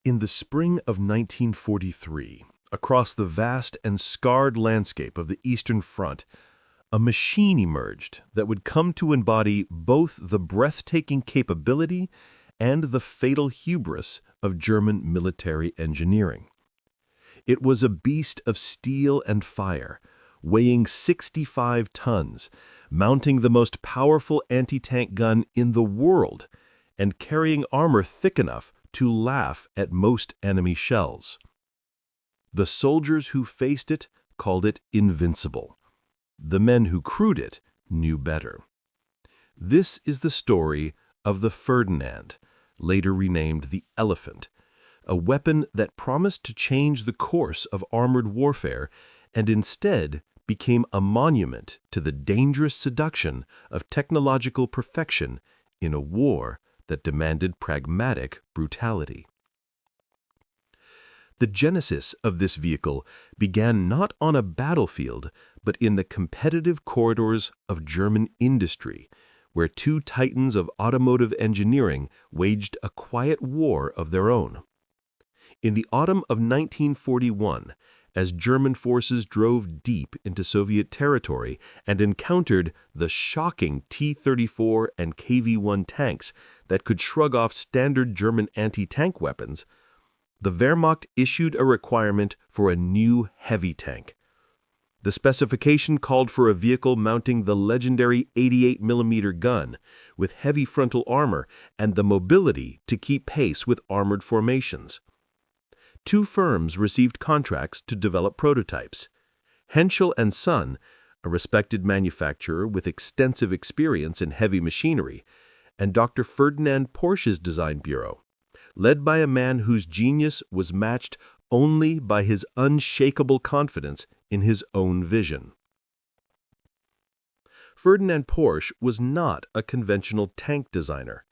In the spring of 1943, across the vast and scarred landscape of the Eastern Front, a machine emerged that would come to embody both the breathtaking capability and the fatal hubris of German military engineering. It was a beast of steel and fire, weighing 65 tons, mounting the most powerful anti-tank gun in the world, and carrying armor thick enough to laugh at most enemy shells. The soldiers who faced it called it invincible. The men who crewed it knew better. This is the story of the Ferdinand, later renamed the Elefant, a weapon that promised to change the course of armored warfare and instead became a monument to the dangerous seduction of technological perfection in a war that demanded pragmatic brutality. The genesis of this vehicle began not on a battlefield, but in the competitive corridors of German industry, where two titans of automotive engineering waged a quiet war of their own. In the autumn of 1941, as German forces drove deep into Soviet territory and encountered the shocking T-34 and KV-1 tanks that could shrug off standard German anti-tank weapons, the Wehrmacht issued a requirement for a new heavy tank. The specification called for a vehicle mounting the legendary 88mm gun with heavy frontal armor and the mobility to keep pace with armored formations. Two firms received contracts to develop prototypes. Henschel & Son, a respected manufacturer with extensive experience in heavy machinery, and Dr. Ferdinand Porsche's design bureau, led by a man whose genius was matched only by his unshakable confidence in his own vision. Ferdinand Porsche was not a conventional tank designer.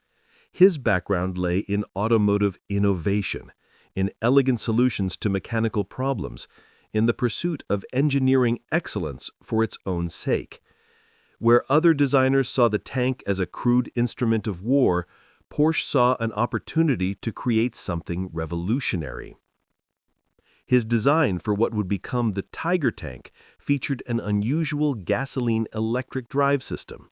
His background lay in automotive innovation, in elegant solutions to mechanical problems, in the pursuit of engineering excellence for its own sake. Where other designers saw the tank as a crude instrument of war, Porsche saw an opportunity to create something revolutionary. His design for what would become the Tiger tank featured an unusual gasoline-electric drive system.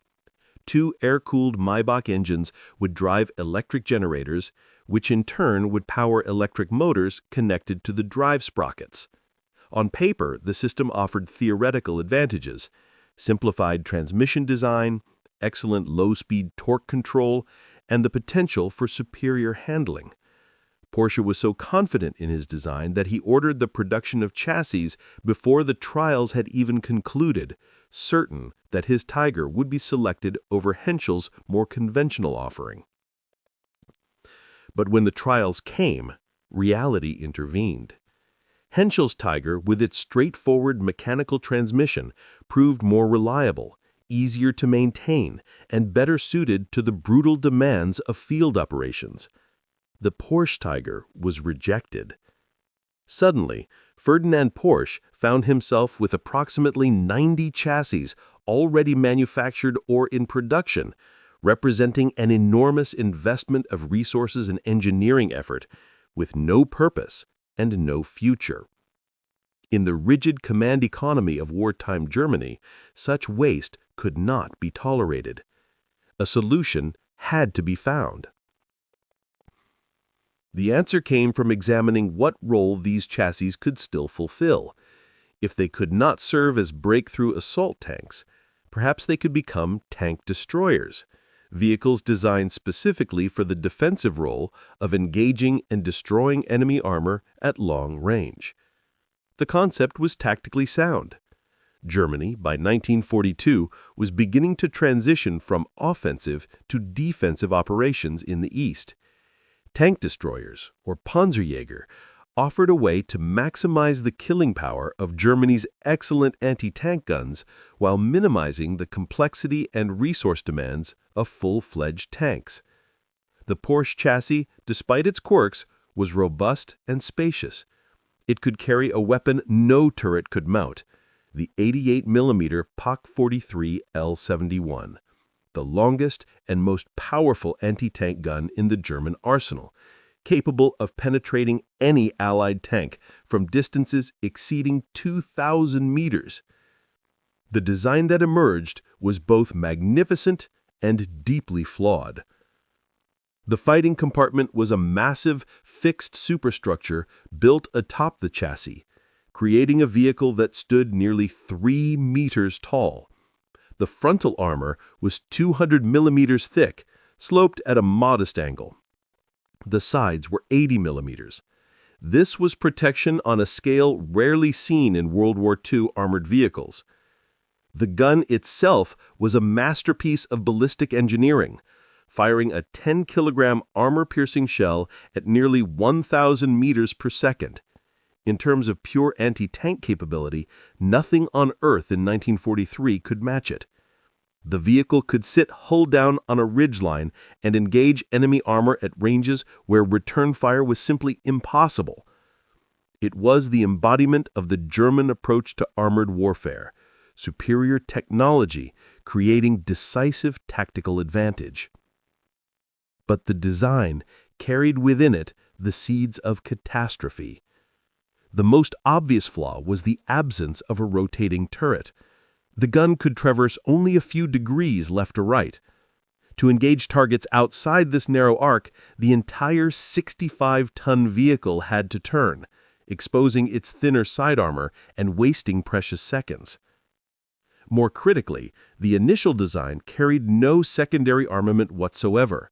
Two air-cooled Maybach engines would drive electric generators, which in turn would power electric motors connected to the drive sprockets. On paper, the system offered theoretical advantages: simplified transmission design, excellent low-speed torque control, and the potential for superior handling. Porsche was so confident in his design that he ordered the production of chassis before the trials had even concluded, certain that his Tiger would be selected over Henschel's more conventional offering. But when the trials came, reality intervened. Henschel's Tiger, with its straightforward mechanical transmission, proved more reliable, easier to maintain, and better suited to the brutal demands of field operations. The Porsche Tiger was rejected. Suddenly, Ferdinand Porsche found himself with approximately 90 chassis already manufactured or in production, representing an enormous investment of resources and engineering effort, with no purpose and no future. In the rigid command economy of wartime Germany, such waste could not be tolerated. A solution had to be found. The answer came from examining what role these chassis could still fulfill. If they could not serve as breakthrough assault tanks, perhaps they could become tank destroyers, vehicles designed specifically for the defensive role of engaging and destroying enemy armor at long range. The concept was tactically sound. Germany, by 1942, was beginning to transition from offensive to defensive operations in the East. Tank destroyers, or Panzerjäger, offered a way to maximize the killing power of Germany's excellent anti-tank guns while minimizing the complexity and resource demands of full-fledged tanks. The Porsche chassis, despite its quirks, was robust and spacious. It could carry a weapon no turret could mount, the 88mm PaK 43 L71, the longest and most powerful anti-tank gun in the German arsenal, capable of penetrating any Allied tank from distances exceeding 2,000 meters. The design that emerged was both magnificent and deeply flawed. The fighting compartment was a massive, fixed superstructure built atop the chassis, creating a vehicle that stood nearly 3 meters tall. The frontal armor was 200 millimeters thick, sloped at a modest angle. The sides were 80 millimeters. This was protection on a scale rarely seen in World War II armored vehicles. The gun itself was a masterpiece of ballistic engineering, firing a 10-kilogram armor-piercing shell at nearly 1,000 meters per second. In terms of pure anti-tank capability, nothing on Earth in 1943 could match it. The vehicle could sit hull down on a ridgeline and engage enemy armor at ranges where return fire was simply impossible. It was the embodiment of the German approach to armored warfare, superior technology creating decisive tactical advantage. But the design carried within it the seeds of catastrophe. The most obvious flaw was the absence of a rotating turret. The gun could traverse only a few degrees left or right. To engage targets outside this narrow arc, the entire 65-ton vehicle had to turn, exposing its thinner side armor and wasting precious seconds. More critically, the initial design carried no secondary armament whatsoever.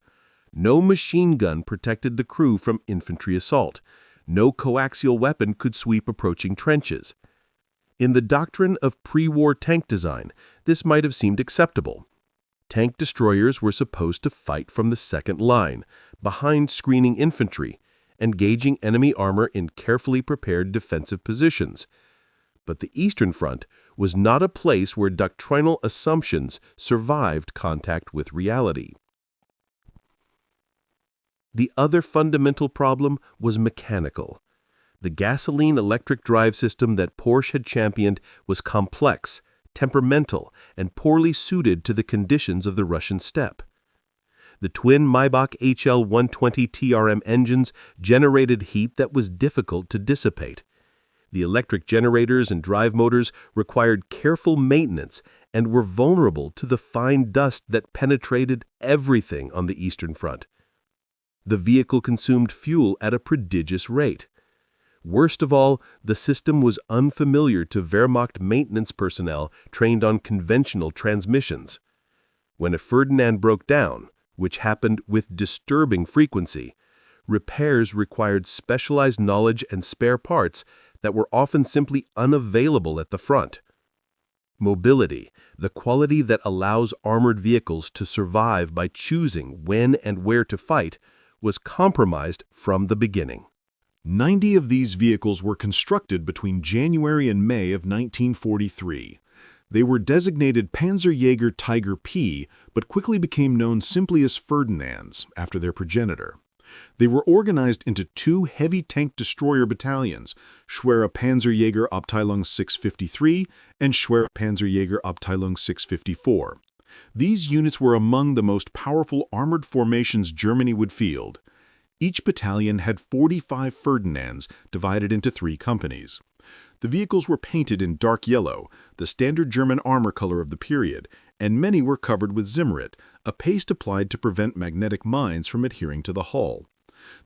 No machine gun protected the crew from infantry assault. No coaxial weapon could sweep approaching trenches. In the doctrine of pre-war tank design, this might have seemed acceptable. Tank destroyers were supposed to fight from the second line, behind screening infantry, engaging enemy armor in carefully prepared defensive positions. But the Eastern Front was not a place where doctrinal assumptions survived contact with reality. The other fundamental problem was mechanical. The gasoline-electric drive system that Porsche had championed was complex, temperamental, and poorly suited to the conditions of the Russian steppe. The twin Maybach HL-120 TRM engines generated heat that was difficult to dissipate. The electric generators and drive motors required careful maintenance and were vulnerable to the fine dust that penetrated everything on the Eastern Front. The vehicle consumed fuel at a prodigious rate. Worst of all, the system was unfamiliar to Wehrmacht maintenance personnel trained on conventional transmissions. When a Ferdinand broke down, which happened with disturbing frequency, repairs required specialized knowledge and spare parts that were often simply unavailable at the front. Mobility, the quality that allows armored vehicles to survive by choosing when and where to fight, was compromised from the beginning. 90 of these vehicles were constructed between January and May of 1943. They were designated Panzerjäger Tiger P, but quickly became known simply as Ferdinands, after their progenitor. They were organized into 2 heavy tank destroyer battalions, Schwere Panzerjäger Abteilung 653 and Schwere Panzerjäger Abteilung 654. These units were among the most powerful armored formations Germany would field. Each battalion had 45 Ferdinands divided into 3 companies. The vehicles were painted in dark yellow, the standard German armor color of the period, and many were covered with Zimmerit, a paste applied to prevent magnetic mines from adhering to the hull.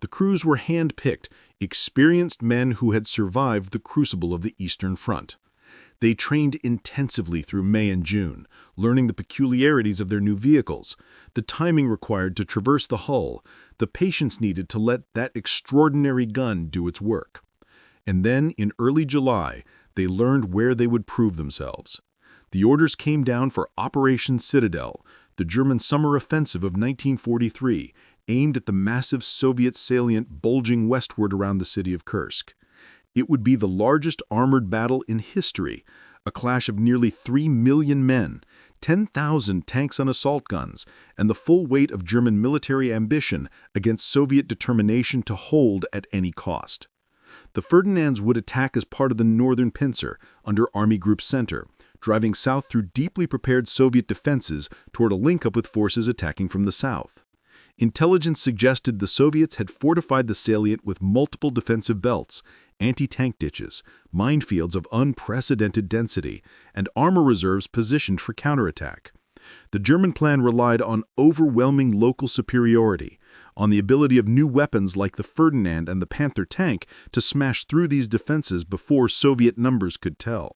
The crews were hand-picked, experienced men who had survived the crucible of the Eastern Front. They trained intensively through May and June, learning the peculiarities of their new vehicles, the timing required to traverse the hull, the patience needed to let that extraordinary gun do its work. And then, in early July, they learned where they would prove themselves. The orders came down for Operation Citadel, the German summer offensive of 1943, aimed at the massive Soviet salient bulging westward around the city of Kursk. It would be the largest armored battle in history, a clash of nearly 3 million men, 10,000 tanks and assault guns, and the full weight of German military ambition against Soviet determination to hold at any cost. The Ferdinands would attack as part of the Northern Pincer under Army Group Center, driving south through deeply prepared Soviet defenses toward a link-up with forces attacking from the south. Intelligence suggested the Soviets had fortified the salient with multiple defensive belts, anti-tank ditches, minefields of unprecedented density, and armor reserves positioned for counterattack. The German plan relied on overwhelming local superiority, on the ability of new weapons like the Ferdinand and the Panther tank to smash through these defenses before Soviet numbers could tell.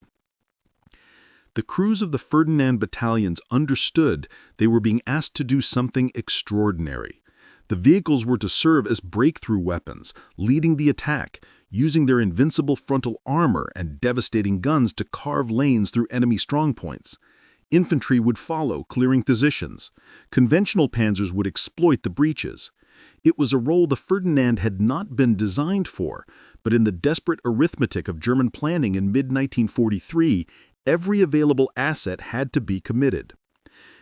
The crews of the Ferdinand battalions understood they were being asked to do something extraordinary. The vehicles were to serve as breakthrough weapons, leading the attack, using their invincible frontal armor and devastating guns to carve lanes through enemy strongpoints. Infantry would follow, clearing positions. Conventional panzers would exploit the breaches. It was a role the Ferdinand had not been designed for, but in the desperate arithmetic of German planning in mid-1943, every available asset had to be committed.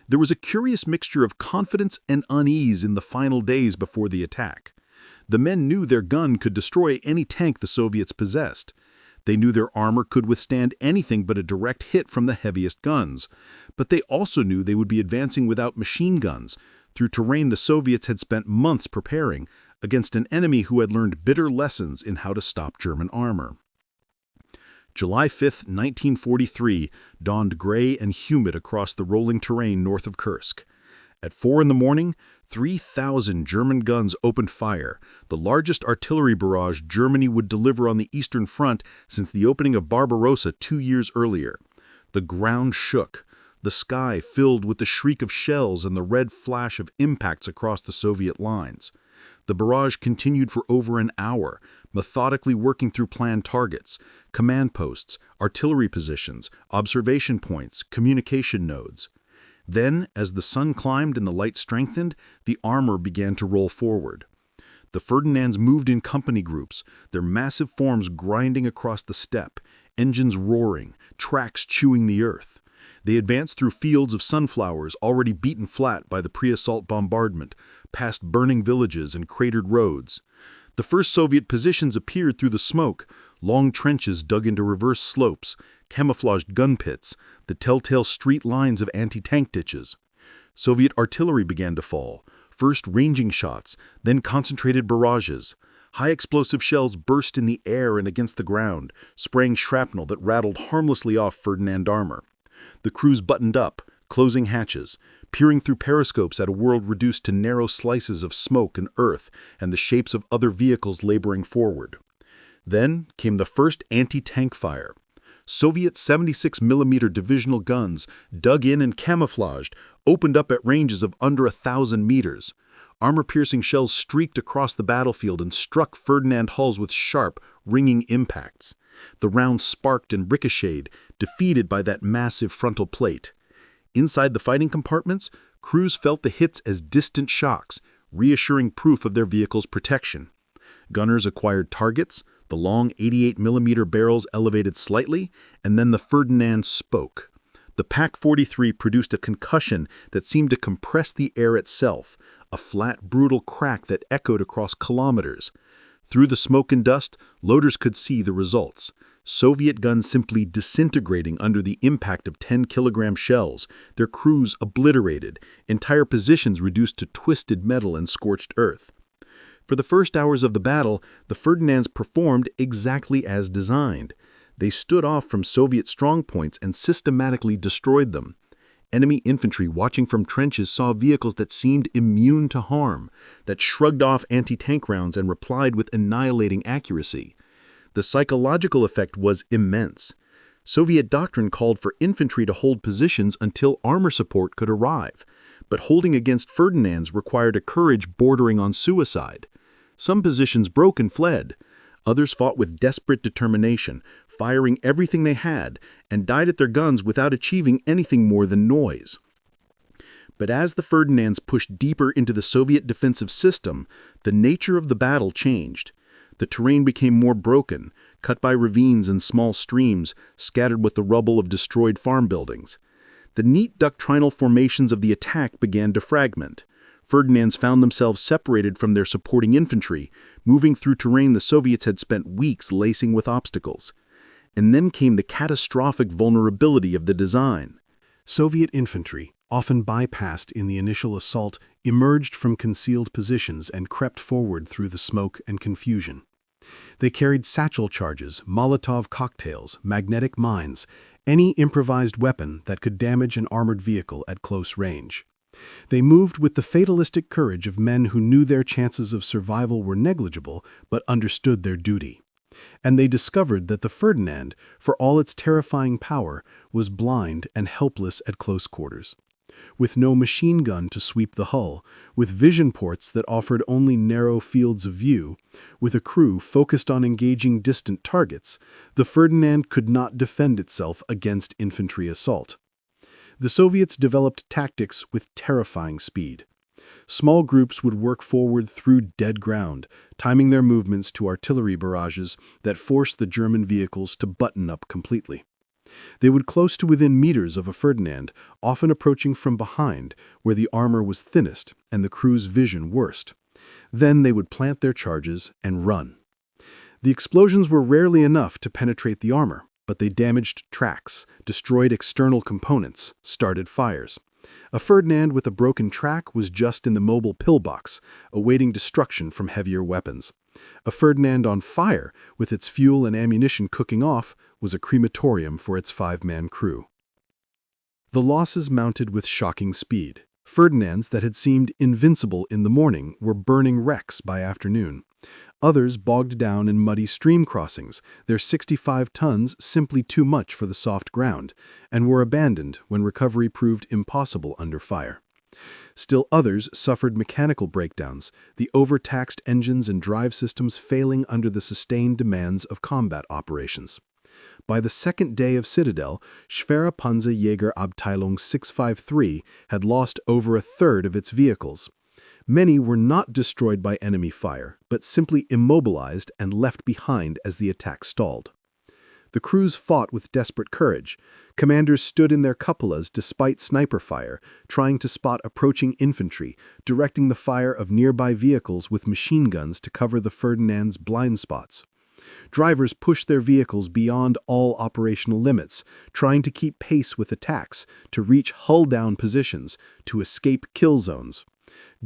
There was a curious mixture of confidence and unease in the final days before the attack. The men knew their gun could destroy any tank the Soviets possessed. They knew their armor could withstand anything but a direct hit from the heaviest guns. But they also knew they would be advancing without machine guns, through terrain the Soviets had spent months preparing, against an enemy who had learned bitter lessons in how to stop German armor. July 5, 1943, dawned gray and humid across the rolling terrain north of Kursk. At 4 in the morning, 3,000 German guns opened fire, the largest artillery barrage Germany would deliver on the Eastern Front since the opening of Barbarossa 2 years earlier. The ground shook. The sky filled with the shriek of shells and the red flash of impacts across the Soviet lines. The barrage continued for over an hour, methodically working through planned targets, command posts, artillery positions, observation points, communication nodes. Then, as the sun climbed and the light strengthened, the armor began to roll forward. The Ferdinands moved in company groups, their massive forms grinding across the steppe, engines roaring, tracks chewing the earth. They advanced through fields of sunflowers already beaten flat by the pre-assault bombardment, past burning villages and cratered roads. The first Soviet positions appeared through the smoke, long trenches dug into reverse slopes, camouflaged gun pits, the telltale street lines of anti-tank ditches. Soviet artillery began to fall, first ranging shots, then concentrated barrages. High explosive shells burst in the air and against the ground, spraying shrapnel that rattled harmlessly off Ferdinand armor. The crews buttoned up, closing hatches, peering through periscopes at a world reduced to narrow slices of smoke and earth and the shapes of other vehicles laboring forward. Then came the first anti-tank fire. Soviet 76mm divisional guns, dug in and camouflaged, opened up at ranges of under 1,000 meters. Armor-piercing shells streaked across the battlefield and struck Ferdinand hulls with sharp, ringing impacts. The rounds sparked and ricocheted, defeated by that massive frontal plate. Inside the fighting compartments, crews felt the hits as distant shocks, reassuring proof of their vehicle's protection. Gunners acquired targets, the long 88mm barrels elevated slightly, and then the Ferdinand spoke. The Pak-43 produced a concussion that seemed to compress the air itself, a flat, brutal crack that echoed across kilometers. Through the smoke and dust, loaders could see the results. Soviet guns simply disintegrating under the impact of 10-kilogram shells, their crews obliterated, entire positions reduced to twisted metal and scorched earth. For the first hours of the battle, the Ferdinands performed exactly as designed. They stood off from Soviet strongpoints and systematically destroyed them. Enemy infantry watching from trenches saw vehicles that seemed immune to harm, that shrugged off anti-tank rounds and replied with annihilating accuracy. The psychological effect was immense. Soviet doctrine called for infantry to hold positions until armor support could arrive, but holding against Ferdinands required a courage bordering on suicide. Some positions broke and fled. Others fought with desperate determination, firing everything they had, and died at their guns without achieving anything more than noise. But as the Ferdinands pushed deeper into the Soviet defensive system, the nature of the battle changed. The terrain became more broken, cut by ravines and small streams, scattered with the rubble of destroyed farm buildings. The neat doctrinal formations of the attack began to fragment. Ferdinands found themselves separated from their supporting infantry, moving through terrain the Soviets had spent weeks lacing with obstacles. And then came the catastrophic vulnerability of the design. Soviet infantry, often bypassed in the initial assault, emerged from concealed positions and crept forward through the smoke and confusion. They carried satchel charges, Molotov cocktails, magnetic mines, any improvised weapon that could damage an armored vehicle at close range. They moved with the fatalistic courage of men who knew their chances of survival were negligible but understood their duty. And they discovered that the Ferdinand, for all its terrifying power, was blind and helpless at close quarters. With no machine gun to sweep the hull, with vision ports that offered only narrow fields of view, with a crew focused on engaging distant targets, the Ferdinand could not defend itself against infantry assault. The Soviets developed tactics with terrifying speed. Small groups would work forward through dead ground, timing their movements to artillery barrages that forced the German vehicles to button up completely. They would close to within meters of a Ferdinand, often approaching from behind, where the armor was thinnest and the crew's vision worst. Then they would plant their charges and run. The explosions were rarely enough to penetrate the armor, but they damaged tracks, destroyed external components, started fires. A Ferdinand with a broken track was just in the mobile pillbox, awaiting destruction from heavier weapons. A Ferdinand on fire, with its fuel and ammunition cooking off, was a crematorium for its 5-man crew. The losses mounted with shocking speed. Ferdinands that had seemed invincible in the morning were burning wrecks by afternoon. Others bogged down in muddy stream crossings, their 65 tons simply too much for the soft ground, and were abandoned when recovery proved impossible under fire. Still others suffered mechanical breakdowns, the overtaxed engines and drive systems failing under the sustained demands of combat operations. By the second day of Citadel, Schwere Panzerjägerabteilung 653 had lost over a third of its vehicles. Many were not destroyed by enemy fire, but simply immobilized and left behind as the attack stalled. The crews fought with desperate courage. Commanders stood in their cupolas despite sniper fire, trying to spot approaching infantry, directing the fire of nearby vehicles with machine guns to cover the Ferdinand's blind spots. Drivers pushed their vehicles beyond all operational limits, trying to keep pace with attacks, to reach hull-down positions, to escape kill zones.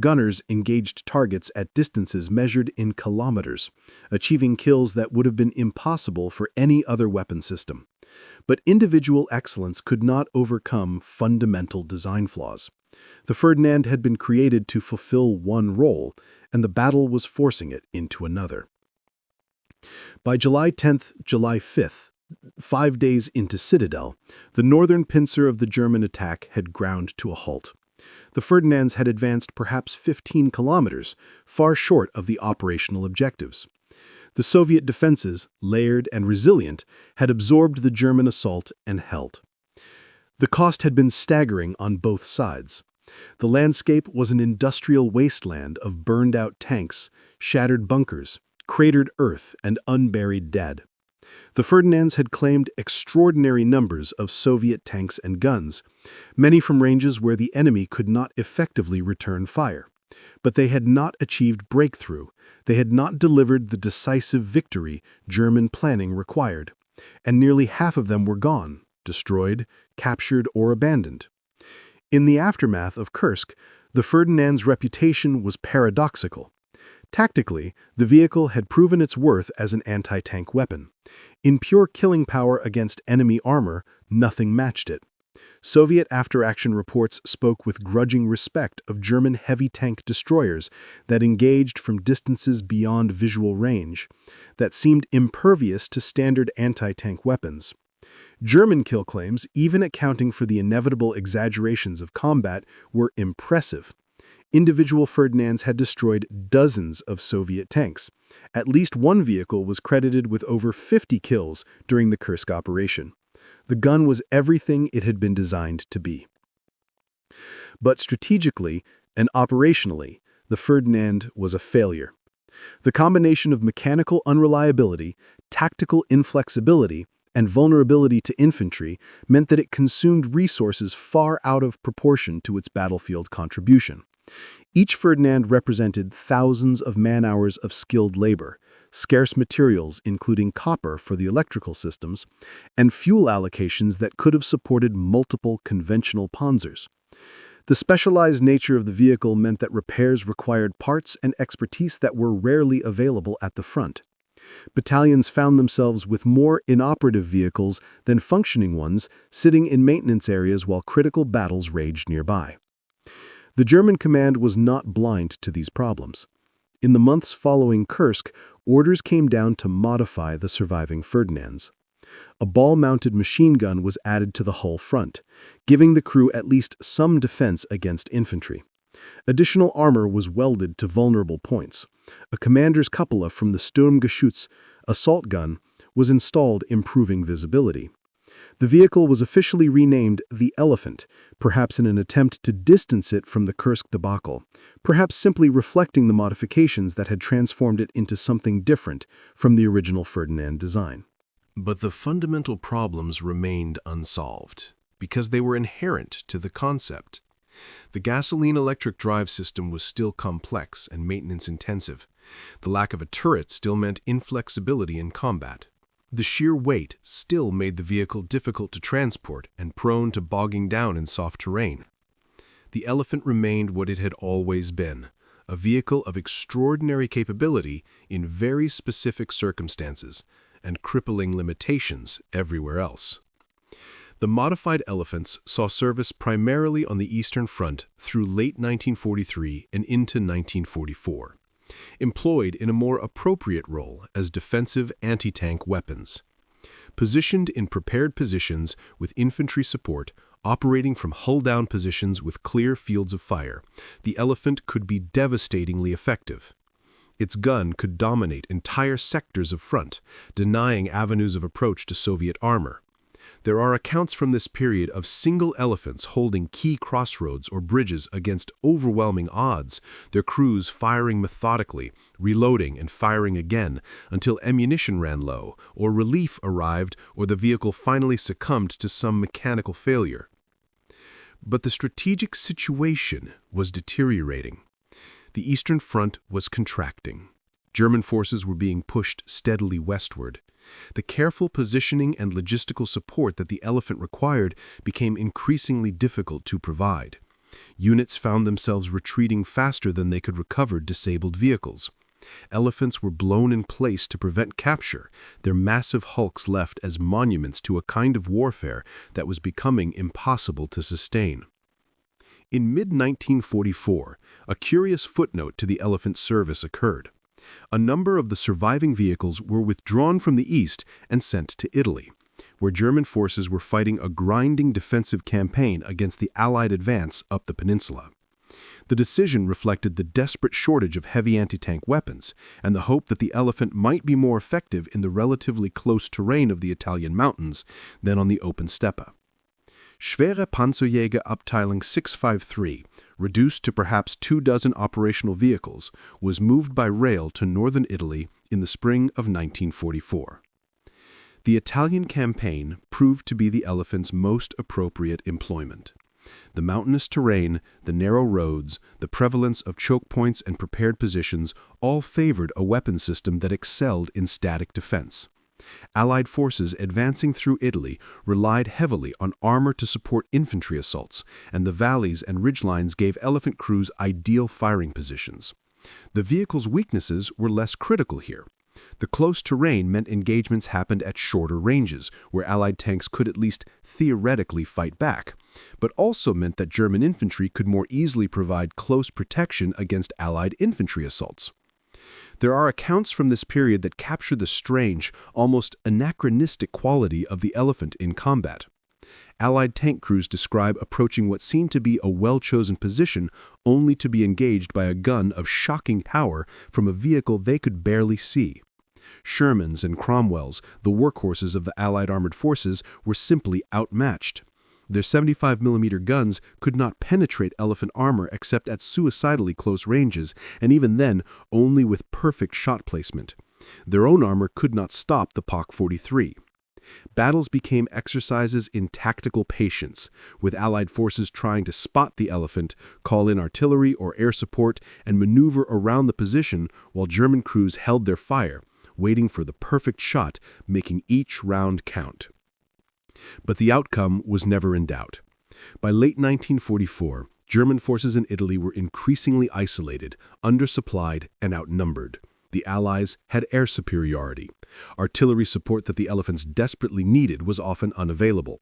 Gunners engaged targets at distances measured in kilometers, achieving kills that would have been impossible for any other weapon system. But individual excellence could not overcome fundamental design flaws. The Ferdinand had been created to fulfill one role, and the battle was forcing it into another. By July 10th, July 5th, 5 days into Citadel, the northern pincer of the German attack had ground to a halt. The Ferdinands had advanced perhaps 15 kilometers, far short of the operational objectives. The Soviet defenses, layered and resilient, had absorbed the German assault and held. The cost had been staggering on both sides. The landscape was an industrial wasteland of burned-out tanks, shattered bunkers, cratered earth, and unburied dead. The Ferdinands had claimed extraordinary numbers of Soviet tanks and guns, many from ranges where the enemy could not effectively return fire. But they had not achieved breakthrough. They had not delivered the decisive victory German planning required. And nearly half of them were gone, destroyed, captured, or abandoned. In the aftermath of Kursk, the Ferdinand's reputation was paradoxical. Tactically, the vehicle had proven its worth as an anti-tank weapon. In pure killing power against enemy armor, nothing matched it. Soviet after-action reports spoke with grudging respect of German heavy tank destroyers that engaged from distances beyond visual range, that seemed impervious to standard anti-tank weapons. German kill claims, even accounting for the inevitable exaggerations of combat, were impressive. Individual Ferdinands had destroyed dozens of Soviet tanks. At least one vehicle was credited with over 50 kills during the Kursk operation. The gun was everything it had been designed to be. But strategically and operationally, the Ferdinand was a failure. The combination of mechanical unreliability, tactical inflexibility, and vulnerability to infantry meant that it consumed resources far out of proportion to its battlefield contribution. Each Ferdinand represented thousands of man-hours of skilled labor, scarce materials including copper for the electrical systems, and fuel allocations that could have supported multiple conventional panzers. The specialized nature of the vehicle meant that repairs required parts and expertise that were rarely available at the front. Battalions found themselves with more inoperative vehicles than functioning ones sitting in maintenance areas while critical battles raged nearby. The German command was not blind to these problems. In the months following Kursk, orders came down to modify the surviving Ferdinands. A ball-mounted machine gun was added to the hull front, giving the crew at least some defense against infantry. Additional armor was welded to vulnerable points. A commander's cupola from the Sturmgeschütz assault gun was installed, improving visibility. The vehicle was officially renamed the Elefant, perhaps in an attempt to distance it from the Kursk debacle, perhaps simply reflecting the modifications that had transformed it into something different from the original Ferdinand design. But the fundamental problems remained unsolved, because they were inherent to the concept. The gasoline-electric drive system was still complex and maintenance-intensive. The lack of a turret still meant inflexibility in combat. The sheer weight still made the vehicle difficult to transport and prone to bogging down in soft terrain. The Elefant remained what it had always been, a vehicle of extraordinary capability in very specific circumstances and crippling limitations everywhere else. The modified Elephants saw service primarily on the Eastern Front through late 1943 and into 1944, employed in a more appropriate role as defensive anti-tank weapons. Positioned in prepared positions with infantry support, operating from hull-down positions with clear fields of fire, the Elefant could be devastatingly effective. Its gun could dominate entire sectors of front, denying avenues of approach to Soviet armor. There are accounts from this period of single Elephants holding key crossroads or bridges against overwhelming odds, their crews firing methodically, reloading and firing again until ammunition ran low, or relief arrived, or the vehicle finally succumbed to some mechanical failure. But the strategic situation was deteriorating. The Eastern Front was contracting. German forces were being pushed steadily westward. The careful positioning and logistical support that the Elefant required became increasingly difficult to provide. Units found themselves retreating faster than they could recover disabled vehicles. Elephants were blown in place to prevent capture, their massive hulks left as monuments to a kind of warfare that was becoming impossible to sustain. In mid-1944, a curious footnote to the Elefant service occurred. A number of the surviving vehicles were withdrawn from the east and sent to Italy, where German forces were fighting a grinding defensive campaign against the Allied advance up the peninsula. The decision reflected the desperate shortage of heavy anti-tank weapons and the hope that the Elefant might be more effective in the relatively close terrain of the Italian mountains than on the open steppe. Schwere Panzerjäger-Abteilung 653, reduced to perhaps 24 operational vehicles, was moved by rail to northern Italy in the spring of 1944. The Italian campaign proved to be the Elefant's most appropriate employment. The mountainous terrain, the narrow roads, the prevalence of choke points and prepared positions all favored a weapon system that excelled in static defense. Allied forces advancing through Italy relied heavily on armor to support infantry assaults, and the valleys and ridgelines gave Elefant crews ideal firing positions. The vehicle's weaknesses were less critical here. The close terrain meant engagements happened at shorter ranges, where Allied tanks could at least theoretically fight back, but also meant that German infantry could more easily provide close protection against Allied infantry assaults. There are accounts from this period that capture the strange, almost anachronistic quality of the Elefant in combat. Allied tank crews describe approaching what seemed to be a well-chosen position only to be engaged by a gun of shocking power from a vehicle they could barely see. Shermans and Cromwells, the workhorses of the Allied armored forces, were simply outmatched. Their 75mm guns could not penetrate Elefant armor except at suicidally close ranges, and even then only with perfect shot placement. Their own armor could not stop the POC-43. Battles became exercises in tactical patience, with Allied forces trying to spot the Elefant, call in artillery or air support, and maneuver around the position while German crews held their fire, waiting for the perfect shot, making each round count. But the outcome was never in doubt. By late 1944, German forces in Italy were increasingly isolated, undersupplied, and outnumbered. The Allies had air superiority. Artillery support that the Elephants desperately needed was often unavailable.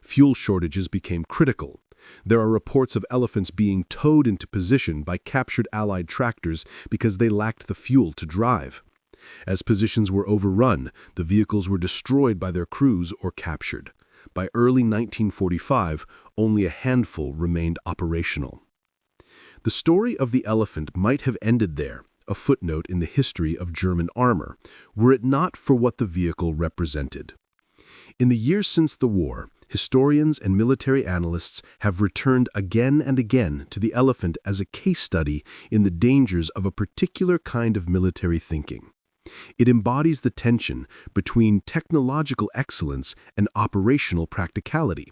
Fuel shortages became critical. There are reports of Elephants being towed into position by captured Allied tractors because they lacked the fuel to drive. As positions were overrun, the vehicles were destroyed by their crews or captured. By early 1945, only a handful remained operational. The story of the Elephant might have ended there, a footnote in the history of German armor, were it not for what the vehicle represented. In the years since the war, historians and military analysts have returned again and again to the Elephant as a case study in the dangers of a particular kind of military thinking. It embodies the tension between technological excellence and operational practicality,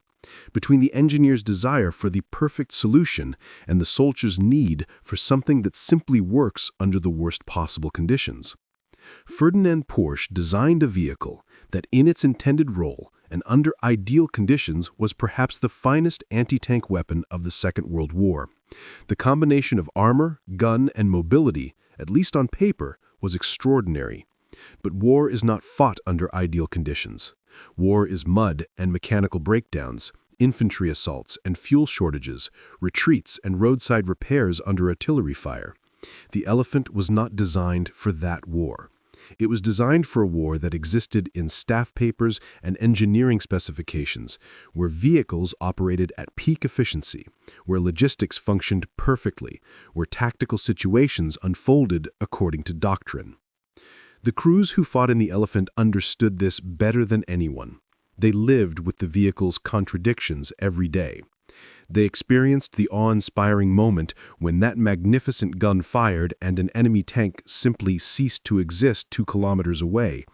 between the engineer's desire for the perfect solution and the soldier's need for something that simply works under the worst possible conditions. Ferdinand Porsche designed a vehicle that, in its intended role and under ideal conditions, was perhaps the finest anti-tank weapon of the Second World War. The combination of armor, gun, and mobility, at least on paper, was extraordinary. But war is not fought under ideal conditions. War is mud and mechanical breakdowns, infantry assaults and fuel shortages, retreats and roadside repairs under artillery fire. The Elephant was not designed for that war. It was designed for a war that existed in staff papers and engineering specifications, where vehicles operated at peak efficiency, where logistics functioned perfectly, where tactical situations unfolded according to doctrine. The crews who fought in the Elephant understood this better than anyone. They lived with the vehicle's contradictions every day. They experienced the awe-inspiring moment when that magnificent gun fired and an enemy tank simply ceased to exist 2 kilometers away.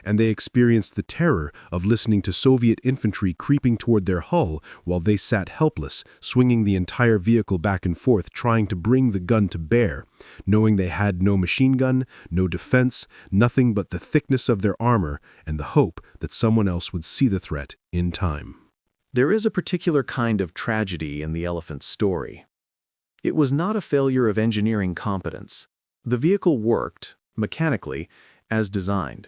And they experienced the terror of listening to Soviet infantry creeping toward their hull while they sat helpless, swinging the entire vehicle back and forth trying to bring the gun to bear, knowing they had no machine gun, no defense, nothing but the thickness of their armor and the hope that someone else would see the threat in time. There is a particular kind of tragedy in the Elephant's story. It was not a failure of engineering competence. The vehicle worked, mechanically, as designed.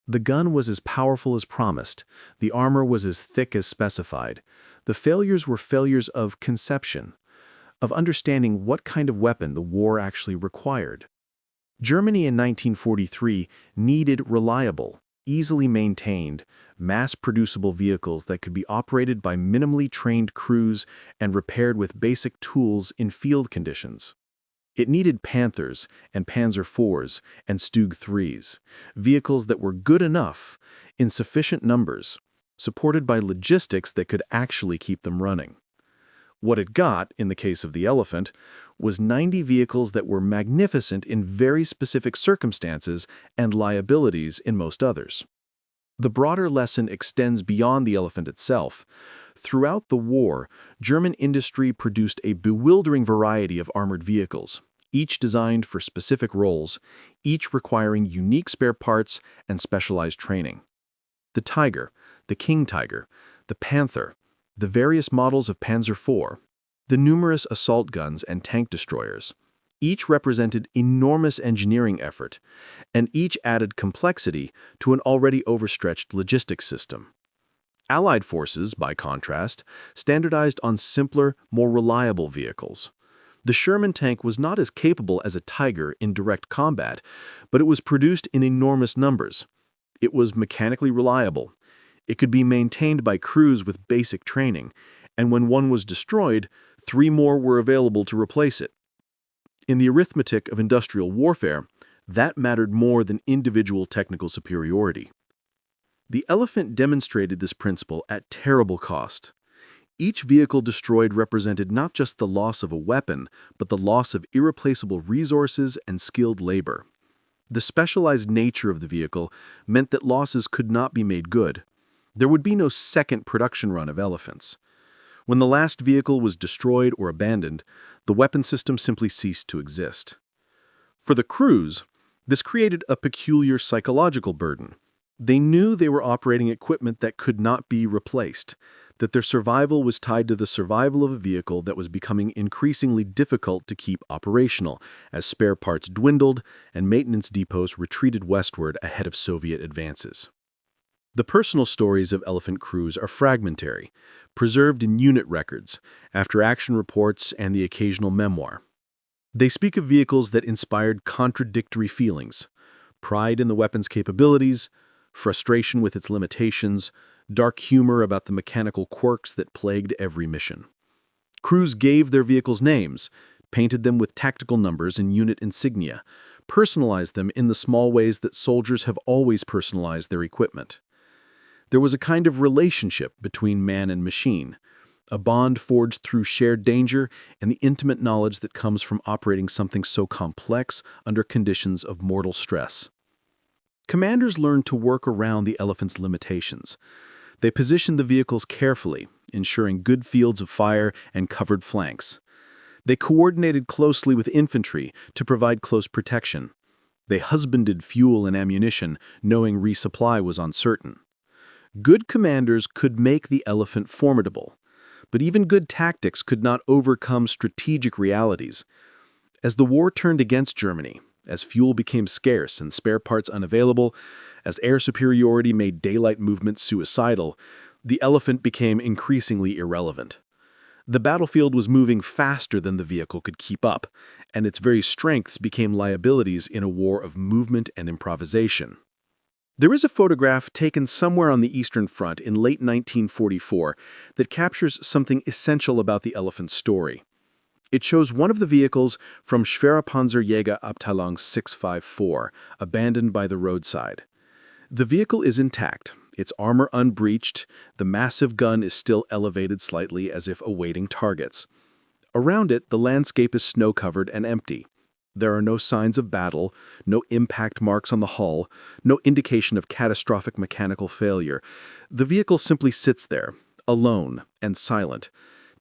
The gun was as powerful as promised. The armor was as thick as specified. The failures were failures of conception, of understanding what kind of weapon the war actually required. Germany in 1943 needed reliable, easily maintained, mass-producible vehicles that could be operated by minimally trained crews and repaired with basic tools in field conditions. It needed Panthers and Panzer IVs and Stug 3s, vehicles that were good enough, in sufficient numbers, supported by logistics that could actually keep them running. What it got, in the case of the Elephant, was 90 vehicles that were magnificent in very specific circumstances and liabilities in most others. The broader lesson extends beyond the Elephant itself. Throughout the war, German industry produced a bewildering variety of armored vehicles, each designed for specific roles, each requiring unique spare parts and specialized training. The Tiger, the King Tiger, the Panther, the various models of Panzer IV, the numerous assault guns and tank destroyers, each represented enormous engineering effort, and each added complexity to an already overstretched logistics system. Allied forces, by contrast, standardized on simpler, more reliable vehicles. The Sherman tank was not as capable as a Tiger in direct combat, but it was produced in enormous numbers. It was mechanically reliable. It could be maintained by crews with basic training, and when one was destroyed, 3 more were available to replace it. In the arithmetic of industrial warfare, that mattered more than individual technical superiority. The Elephant demonstrated this principle at terrible cost. Each vehicle destroyed represented not just the loss of a weapon, but the loss of irreplaceable resources and skilled labor. The specialized nature of the vehicle meant that losses could not be made good. There would be no second production run of Elephants. When the last vehicle was destroyed or abandoned, the weapon system simply ceased to exist. For the crews, this created a peculiar psychological burden. They knew they were operating equipment that could not be replaced. that their survival was tied to the survival of a vehicle that was becoming increasingly difficult to keep operational as spare parts dwindled and maintenance depots retreated westward ahead of Soviet advances. The personal stories of Elefant crews are fragmentary, preserved in unit records, after-action reports, and the occasional memoir. They speak of vehicles that inspired contradictory feelings: pride in the weapon's capabilities, frustration with its limitations, dark humor about the mechanical quirks that plagued every mission. Crews gave their vehicles names, painted them with tactical numbers and unit insignia, personalized them in the small ways that soldiers have always personalized their equipment. There was a kind of relationship between man and machine, a bond forged through shared danger and the intimate knowledge that comes from operating something so complex under conditions of mortal stress. Commanders learned to work around the Elefant's limitations. They positioned the vehicles carefully, ensuring good fields of fire and covered flanks. They coordinated closely with infantry to provide close protection. They husbanded fuel and ammunition, knowing resupply was uncertain. Good commanders could make the Elefant formidable, but even good tactics could not overcome strategic realities. As the war turned against Germany, as fuel became scarce and spare parts unavailable, as air superiority made daylight movement suicidal, the Elefant became increasingly irrelevant. The battlefield was moving faster than the vehicle could keep up, and its very strengths became liabilities in a war of movement and improvisation. There is a photograph taken somewhere on the Eastern Front in late 1944 that captures something essential about the Elefant's story. It shows one of the vehicles from Schwere Panzerjägerabteilung 654, abandoned by the roadside. The vehicle is intact, its armor unbreached, the massive gun is still elevated slightly as if awaiting targets. Around it, the landscape is snow-covered and empty. There are no signs of battle, no impact marks on the hull, no indication of catastrophic mechanical failure. The vehicle simply sits there, alone and silent,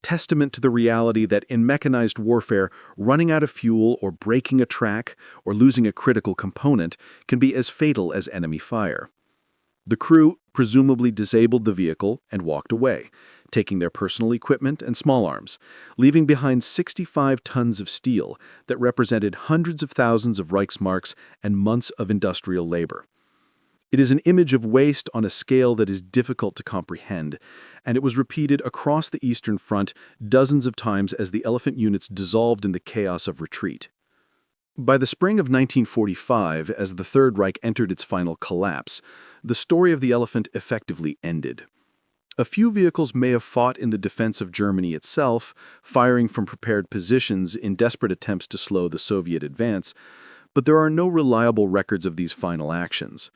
testament to the reality that in mechanized warfare, running out of fuel or breaking a track or losing a critical component can be as fatal as enemy fire. The crew presumably disabled the vehicle and walked away, taking their personal equipment and small arms, leaving behind 65 tons of steel that represented hundreds of thousands of Reichsmarks and months of industrial labor. It is an image of waste on a scale that is difficult to comprehend, and it was repeated across the Eastern Front dozens of times as the Elefant units dissolved in the chaos of retreat. By the spring of 1945, as the Third Reich entered its final collapse, the story of the Elefant effectively ended. A few vehicles may have fought in the defense of Germany itself, firing from prepared positions in desperate attempts to slow the Soviet advance, but there are no reliable records of these final actions.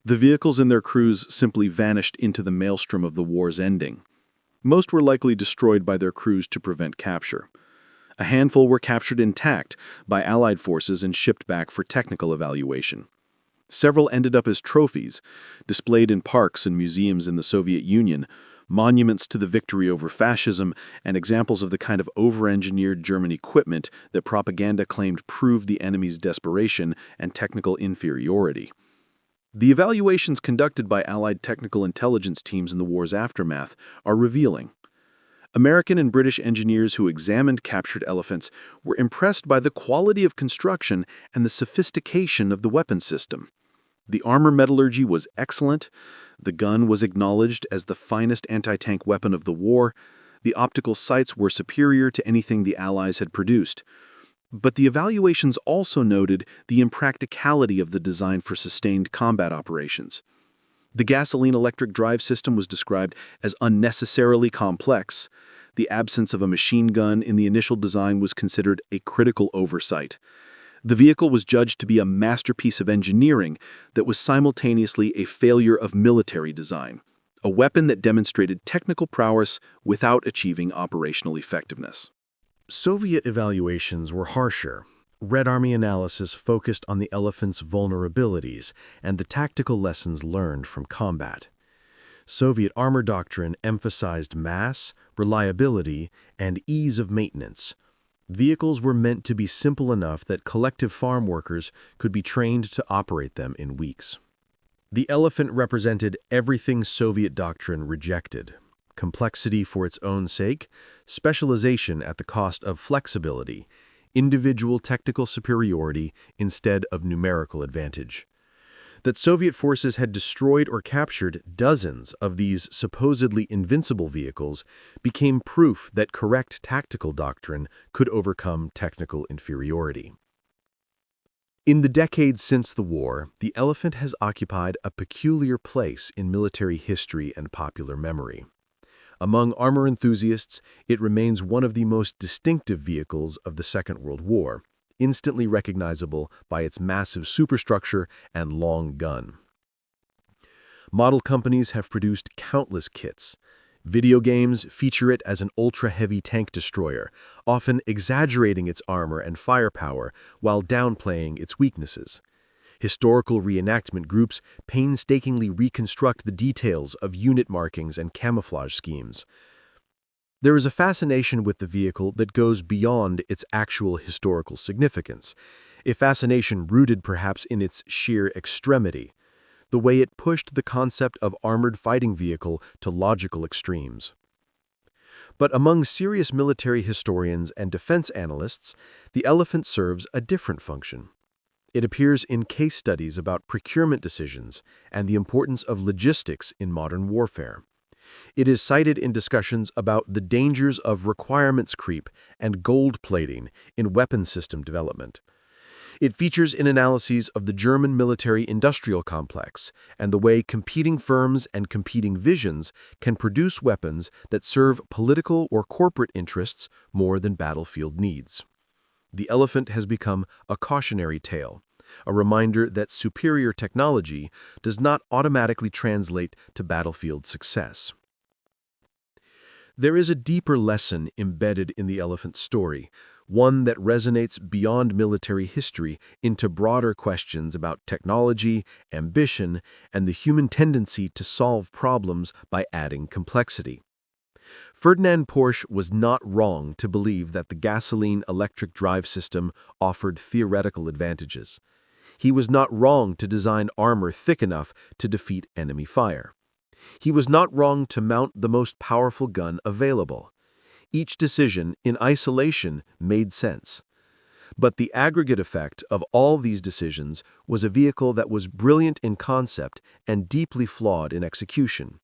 The vehicles and their crews simply vanished into the maelstrom of the war's ending. Most were likely destroyed by their crews to prevent capture. A handful were captured intact by Allied forces and shipped back for technical evaluation. Several ended up as trophies, displayed in parks and museums in the Soviet Union, monuments to the victory over fascism, and examples of the kind of over-engineered German equipment that propaganda claimed proved the enemy's desperation and technical inferiority. The evaluations conducted by Allied technical intelligence teams in the war's aftermath are revealing. American and British engineers who examined captured Elefants were impressed by the quality of construction and the sophistication of the weapon system. The armor metallurgy was excellent, the gun was acknowledged as the finest anti-tank weapon of the war, the optical sights were superior to anything the Allies had produced. But the evaluations also noted the impracticality of the design for sustained combat operations. The gasoline-electric drive system was described as unnecessarily complex. The absence of a machine gun in the initial design was considered a critical oversight. The vehicle was judged to be a masterpiece of engineering that was simultaneously a failure of military design, a weapon that demonstrated technical prowess without achieving operational effectiveness. Soviet evaluations were harsher. Red Army analysis focused on the Elefant's vulnerabilities and the tactical lessons learned from combat. Soviet armor doctrine emphasized mass, reliability, and ease of maintenance. Vehicles were meant to be simple enough that collective farm workers could be trained to operate them in weeks. The Elefant represented everything Soviet doctrine rejected: complexity for its own sake, specialization at the cost of flexibility, individual technical superiority instead of numerical advantage. That Soviet forces had destroyed or captured dozens of these supposedly invincible vehicles became proof that correct tactical doctrine could overcome technical inferiority. In the decades since the war, the Elefant has occupied a peculiar place in military history and popular memory. Among armor enthusiasts, it remains one of the most distinctive vehicles of the Second World War, instantly recognizable by its massive superstructure and long gun. Model companies have produced countless kits. Video games feature it as an ultra-heavy tank destroyer, often exaggerating its armor and firepower while downplaying its weaknesses. Historical reenactment groups painstakingly reconstruct the details of unit markings and camouflage schemes. There is a fascination with the vehicle that goes beyond its actual historical significance, a fascination rooted perhaps in its sheer extremity, the way it pushed the concept of armored fighting vehicle to logical extremes. But among serious military historians and defense analysts, the Elefant serves a different function. It appears in case studies about procurement decisions and the importance of logistics in modern warfare. It is cited in discussions about the dangers of requirements creep and gold plating in weapon system development. It features in analyses of the German military-industrial complex and the way competing firms and competing visions can produce weapons that serve political or corporate interests more than battlefield needs. The Elefant has become a cautionary tale, a reminder that superior technology does not automatically translate to battlefield success. There is a deeper lesson embedded in the Elefant story, one that resonates beyond military history into broader questions about technology, ambition, and the human tendency to solve problems by adding complexity. Ferdinand Porsche was not wrong to believe that the gasoline-electric drive system offered theoretical advantages. He was not wrong to design armor thick enough to defeat enemy fire. He was not wrong to mount the most powerful gun available. Each decision, in isolation, made sense. But the aggregate effect of all these decisions was a vehicle that was brilliant in concept and deeply flawed in execution,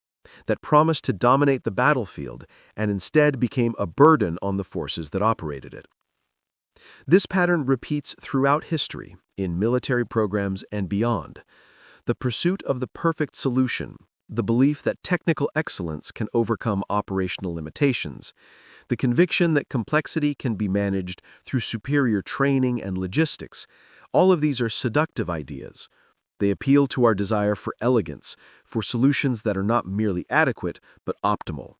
that promised to dominate the battlefield and instead became a burden on the forces that operated it. This pattern repeats throughout history, in military programs and beyond. The pursuit of the perfect solution, the belief that technical excellence can overcome operational limitations, the conviction that complexity can be managed through superior training and logistics, all of these are seductive ideas. They appeal to our desire for elegance, for solutions that are not merely adequate, but optimal.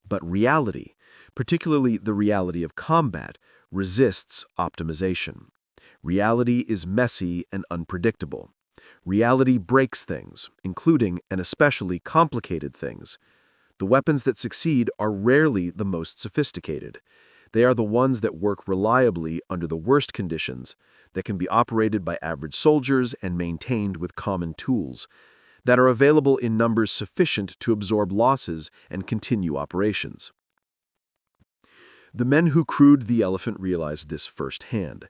But reality, particularly the reality of combat, resists optimization. Reality is messy and unpredictable. Reality breaks things, including and especially complicated things. The weapons that succeed are rarely the most sophisticated. They are the ones that work reliably under the worst conditions, that can be operated by average soldiers and maintained with common tools, that are available in numbers sufficient to absorb losses and continue operations. The men who crewed the Elefant realized this firsthand.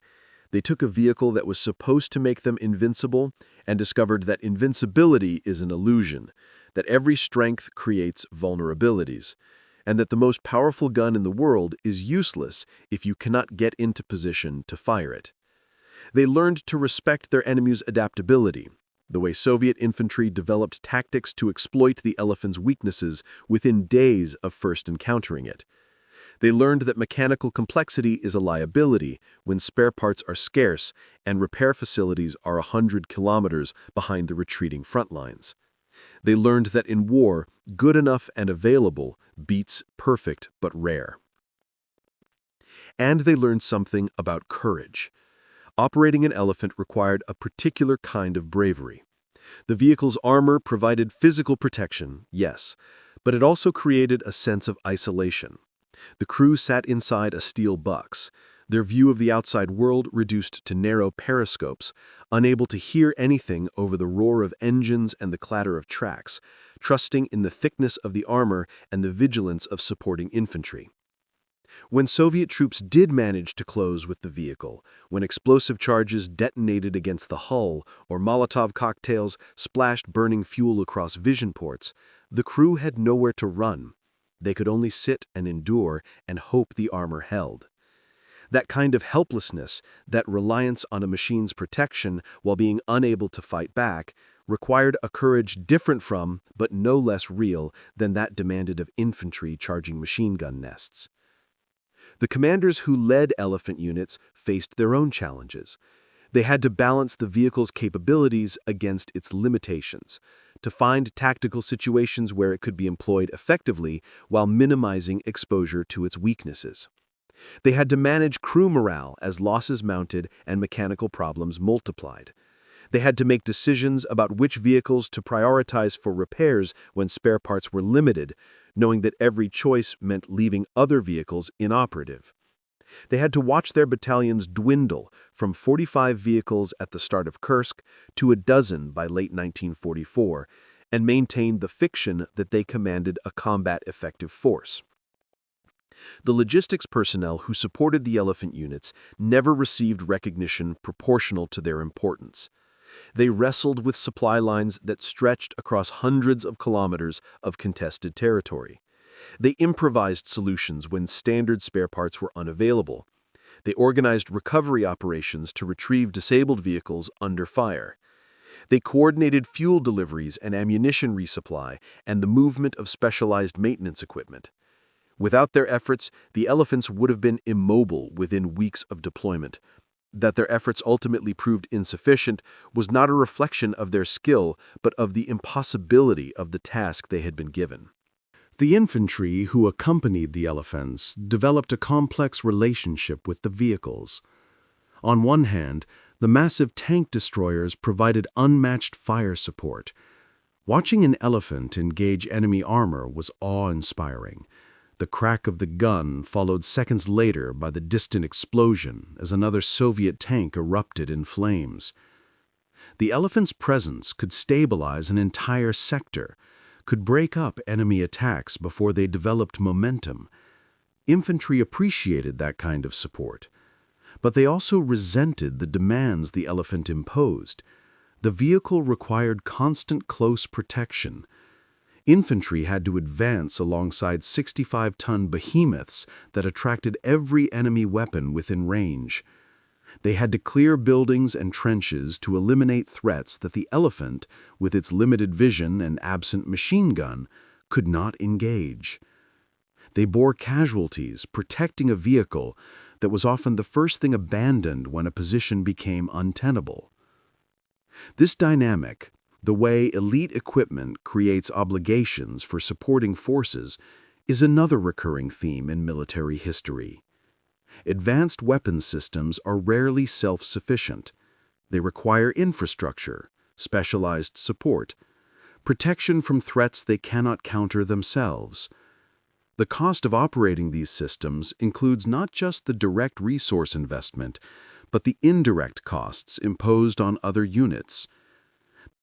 They took a vehicle that was supposed to make them invincible and discovered that invincibility is an illusion, that every strength creates vulnerabilities, and that the most powerful gun in the world is useless if you cannot get into position to fire it. They learned to respect their enemy's adaptability, the way Soviet infantry developed tactics to exploit the Elefant's weaknesses within days of first encountering it. They learned that mechanical complexity is a liability when spare parts are scarce and repair facilities are 100 kilometers behind the retreating front lines. They learned that in war, good enough and available beats perfect but rare. And they learned something about courage. Operating an Elefant required a particular kind of bravery. The vehicle's armor provided physical protection, yes, but it also created a sense of isolation. The crew sat inside a steel box. their view of the outside world reduced to narrow periscopes, unable to hear anything over the roar of engines and the clatter of tracks, trusting in the thickness of the armor and the vigilance of supporting infantry. When Soviet troops did manage to close with the vehicle, when explosive charges detonated against the hull or Molotov cocktails splashed burning fuel across vision ports, the crew had nowhere to run. They could only sit and endure and hope the armor held. That kind of helplessness, that reliance on a machine's protection while being unable to fight back, required a courage different from, but no less real, than that demanded of infantry charging machine gun nests. The commanders who led Elefant units faced their own challenges. They had to balance the vehicle's capabilities against its limitations, to find tactical situations where it could be employed effectively while minimizing exposure to its weaknesses. They had to manage crew morale as losses mounted and mechanical problems multiplied. They had to make decisions about which vehicles to prioritize for repairs when spare parts were limited, knowing that every choice meant leaving other vehicles inoperative. They had to watch their battalions dwindle from 45 vehicles at the start of Kursk to a dozen by late 1944, and maintain the fiction that they commanded a combat-effective force. The logistics personnel who supported the Elefant units never received recognition proportional to their importance. They wrestled with supply lines that stretched across hundreds of kilometers of contested territory. They improvised solutions when standard spare parts were unavailable. They organized recovery operations to retrieve disabled vehicles under fire. They coordinated fuel deliveries and ammunition resupply and the movement of specialized maintenance equipment. Without their efforts, the Elefants would have been immobile within weeks of deployment. That their efforts ultimately proved insufficient was not a reflection of their skill, but of the impossibility of the task they had been given. The infantry who accompanied the Elephants developed a complex relationship with the vehicles. On one hand, the massive tank destroyers provided unmatched fire support. Watching an Elefant engage enemy armor was awe-inspiring. The crack of the gun followed seconds later by the distant explosion as another Soviet tank erupted in flames. The Elephant's presence could stabilize an entire sector, could break up enemy attacks before they developed momentum. Infantry appreciated that kind of support, but they also resented the demands the Elefant imposed. The vehicle required constant close protection. Infantry had to advance alongside 65-ton behemoths that attracted every enemy weapon within range. They had to clear buildings and trenches to eliminate threats that the Elefant, with its limited vision and absent machine gun, could not engage. They bore casualties, protecting a vehicle that was often the first thing abandoned when a position became untenable. This dynamic, the way elite equipment creates obligations for supporting forces, is another recurring theme in military history. Advanced weapons systems are rarely self-sufficient. They require infrastructure, specialized support, protection from threats they cannot counter themselves. The cost of operating these systems includes not just the direct resource investment, but the indirect costs imposed on other units.